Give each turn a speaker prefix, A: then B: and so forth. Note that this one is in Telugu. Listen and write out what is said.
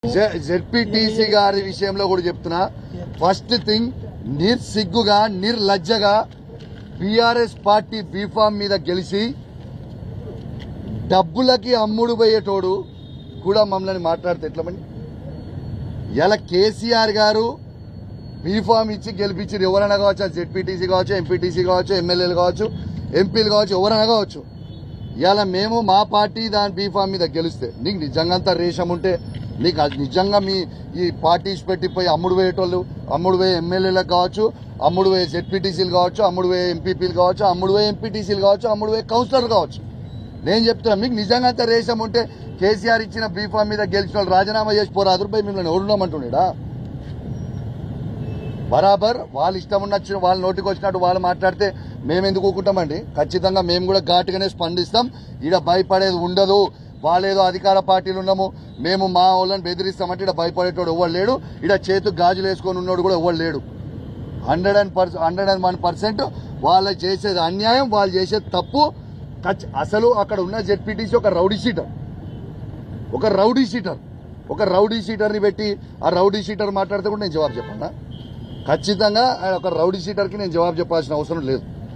A: జెడ్పీటీసీ గారి విషయంలో కూడా చెప్తున్నా, ఫస్ట్ థింగ్ నిర్సిగ్గుగా నిర్లజ్జగా బీఆర్ఎస్ పార్టీ బీఫామ్ మీద గెలిచి డబ్బులకి అమ్ముడు పోయేటోడు కూడా మమ్మల్ని మాట్లాడితే ఎట్లమండి? ఇలా కేసీఆర్ గారు బీఫామ్ ఇచ్చి గెలిపించారు. ఎవరైనా కావచ్చు, జెడ్పీటీసీ కావచ్చు, ఎంపీటీసీ కావచ్చు, ఎమ్మెల్యేలు కావచ్చు, ఎంపీలు కావచ్చు, ఎవరైనా కావచ్చు. ఇలా మేము మా పార్టీ దాని బీఫామ్ మీద గెలిస్తే నీకు నిజంగా రేషం ఉంటే, నీకు నిజంగా మీ ఈ పార్టీస్ పెట్టిపోయి అమ్ముడు పోయేటోళ్ళు, అమ్ముడు పోయే ఎమ్మెల్యేలకు కావచ్చు, అమ్ముడు పోయే జెడ్పీటీసీలు కావచ్చు, అమ్ముడు పోయే ఎంపీపీలు కావచ్చు, అమ్ముడు పోయే ఎంపీటీసీలు కావచ్చు, అమ్ముడు పోయే కౌన్సిలర్లు కావచ్చు. నేను చెప్తున్నా, మీకు నిజంగా రేషం ఉంటే కేసీఆర్ ఇచ్చిన బీఫామ్ మీద గెలిచిన వాళ్ళు రాజీనామా చేసి పోరాదు. మిమ్మల్ని ఎవరున్నామంటున్నాడా? బరాబర్ వాళ్ళ ఇష్టం ఉన్నచ్చిన వాళ్ళ నోటికి వచ్చినట్టు వాళ్ళు మాట్లాడితే మేము ఎందుకు ఊకుంటామండి? ఖచ్చితంగా మేము కూడా ఘాటుగానే స్పందిస్తాం. ఈడ భయపడేది ఉండదు. వాళ్ళేదో అధికార పార్టీలు ఉన్నాము, మేము మా వాళ్ళని బెదిరిస్తామంటే ఈడ భయపడేటోడు ఎవరు లేడు. ఈడ చేతు గాజులు వేసుకొని ఉన్నాడు కూడా ఎవరు లేడు. 101% వాళ్ళు చేసేది అన్యాయం, వాళ్ళు చేసేది తప్పు. అసలు అక్కడ ఉన్న జెడ్పీటీసీ ఒక రౌడీ షీటర్ని పెట్టి ఆ రౌడీ షీటర్ మాట్లాడితే కూడా నేను జవాబు చెప్పాను. ఖచ్చితంగా ఒక రౌడీ షీటర్కి నేను జవాబు చెప్పాల్సిన అవసరం లేదు.